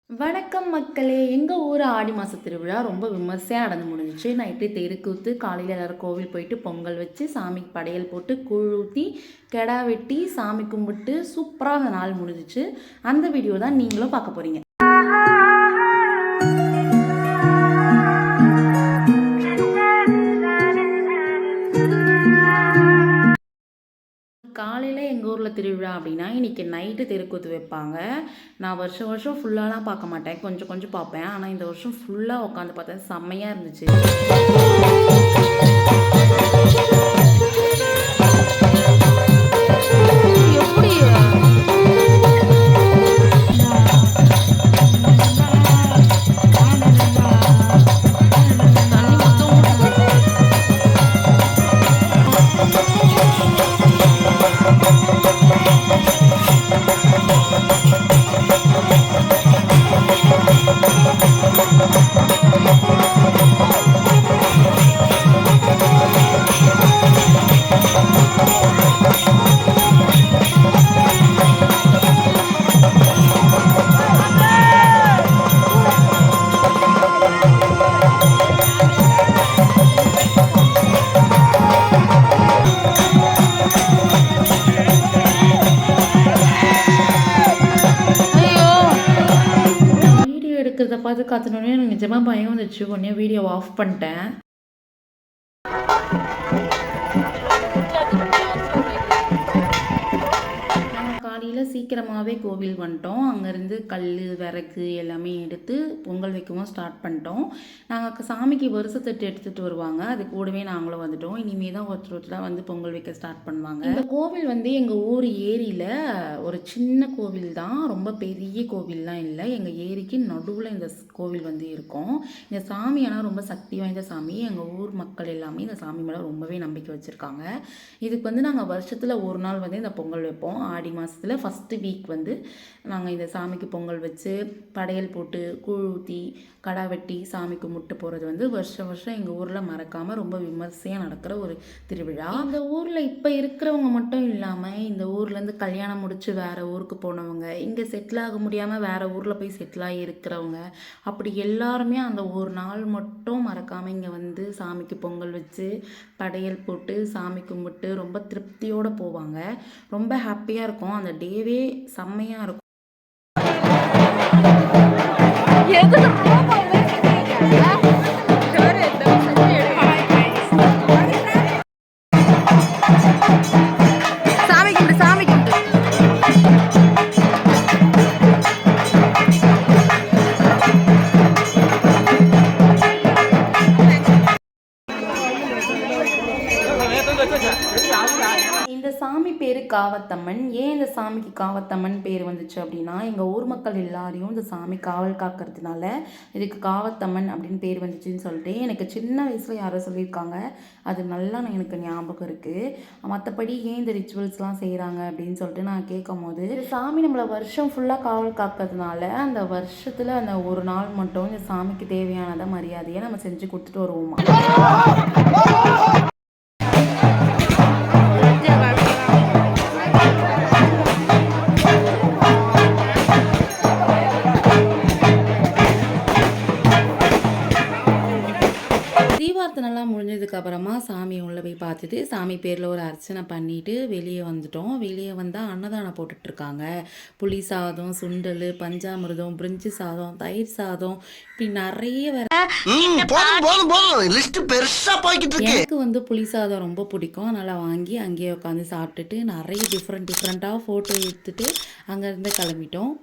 வணக்கம் மக்களே. எங்கள் ஊர் ஆடி மாத திருவிழா ரொம்ப விமர்சையாக நடந்து முடிஞ்சிச்சு. நைட்டு தெருக்கூத்து, காலையில் எல்லோரும் கோவில் போயிட்டு பொங்கல் வச்சு சாமிக்கு படையல் போட்டு கூழ் ஊற்றி கெடா வெட்டி சாமி கும்பிட்டு சூப்பராக அந்த நாள் முடிஞ்சிச்சு. அந்த வீடியோ தான் நீங்களும் பார்க்க போகிறீங்க. காலையில் எங்கள் ஊரில் திருவிழா அப்படின்னா இன்றைக்கி நைட்டு தெருக்கூத்து வைப்பாங்க. நான் வருஷம் வருஷம் ஃபுல்லாலாம் பார்க்க மாட்டேன், கொஞ்சம் கொஞ்சம் பார்ப்பேன். ஆனால் இந்த வருஷம் ஃபுல்லாக உட்காந்து பார்த்தேன், செம்மையாக இருந்துச்சு. இருக்கிறத பார்த்து கற்றுனோடனே எனக்கு நிஜமாக பயம் வந்துச்சு. உடனே வீடியோ ஆஃப் பண்ணிட்டேன். காலையில் சீக்கிரமாகவே கோவில் வந்துட்டோம். அங்கேருந்து கல் விறகு எல்லாமே எடுத்து பொங்கல் வைக்கவும் ஸ்டார்ட் பண்ணிட்டோம். நாங்கள் சாமிக்கு வருஷத்தட்டு எடுத்துகிட்டு வருவாங்க, அது கூடவே நாங்களும் வந்துட்டோம். இனிமேல் தான் ஒருத்தர் வந்து பொங்கல் வைக்க ஸ்டார்ட் பண்ணுவாங்க. இந்த கோவில் வந்து எங்கள் ஊர் ஏரியில் ஒரு சின்ன கோவில் தான், ரொம்ப பெரிய கோவில்லாம் இல்லை. எங்கள் ஏரிக்கு நடுவில் இந்த கோவில் வந்து இருக்கும். இந்த சாமி ஆனால் ரொம்ப சக்தி வாய்ந்த சாமி. எங்கள் ஊர் மக்கள் எல்லாமே இந்த சாமி மேலே ரொம்பவே நம்பிக்கை வச்சுருக்காங்க. இதுக்கு வந்து நாங்கள் வருஷத்தில் ஒரு நாள் வந்து இந்த பொங்கல் வைப்போம். ஆடி மாதத்தில் ஃபஸ்ட்டு வீக் வந்து நாங்கள் இந்த சாமிக்கு பொங்கல் வச்சு படையல் போட்டு கூழ் ஊற்றி கடா வெட்டி சாமி கும்பிட்டு போகிறது வந்து வருஷம் வருஷம் எங்கள் ஊரில் மறக்காமல் ரொம்ப விமர்சையாக நடக்கிற ஒரு திருவிழா. இந்த ஊரில் இப்போ இருக்கிறவங்க மட்டும் இல்லாமல் இந்த ஊர்லேருந்து கல்யாணம் முடித்து வேறு ஊருக்கு போனவங்க, இங்கே செட்டில் ஆக முடியாமல் வேறு ஊரில் போய் செட்டில் ஆகி இருக்கிறவங்க, அப்படி எல்லாருமே அந்த ஒரு நாள் மட்டும் மறக்காமல் இங்கே வந்து சாமிக்கு பொங்கல் வச்சு படையல் போட்டு சாமி கும்பிட்டு ரொம்ப திருப்தியோடு போவாங்க. ரொம்ப ஹாப்பியாக இருக்கும். அந்த டேவே செம்மையாக இருக்கும். இந்த சாமி பேர் காவத்தம்மன். ஏன் இந்த சாமிக்கு காவத்தம்மன் பேர் வந்துச்சு அப்படின்னா, எங்கள் ஊர் மக்கள் எல்லாரையும் இந்த சாமி காவல் காக்கிறதுனால இதுக்கு காவத்தம்மன் அப்படின்னு பேர் வந்துச்சுன்னு சொல்லிட்டு எனக்கு சின்ன வயசில் யாரோ சொல்லியிருக்காங்க. அது நல்லா எனக்கு ஞாபகம் இருக்குது. மற்றபடி ஏன் இந்த ரிச்சுவல்ஸ்லாம் செய்கிறாங்க அப்படின்னு சொல்லிட்டு நான் கேட்கும் போது, சாமி நம்மளை வருஷம் ஃபுல்லாக காவல் காக்கிறதுனால அந்த வருஷத்தில் அந்த ஒரு நாள் மட்டும் இந்த சாமிக்கு தேவையானதை மரியாதையை நம்ம செஞ்சு கொடுத்துட்டு வருவோமா. தீபார்த்தனெல்லாம் முடிஞ்சதுக்கப்புறமா சாமி உள்ளே போய் பார்த்துட்டு சாமி பேரில் ஒரு அர்ச்சனை பண்ணிவிட்டு வெளியே வந்துட்டோம். வெளியே வந்தால் அன்னதானம் போட்டுட்ருக்காங்க. புளி சாதம், சுண்டல், பஞ்சாமிர்தம், பிரிஞ்சி சாதம், தயிர் சாதம், இப்படி நிறைய எனக்கு வந்து புளி சாதம் ரொம்ப பிடிக்கும். அதனால் வாங்கி அங்கேயே உட்காந்து சாப்பிட்டுட்டு நிறைய டிஃப்ரெண்ட்டாக ஃபோட்டோ எடுத்துகிட்டு அங்கேருந்து கிளம்பிட்டோம்.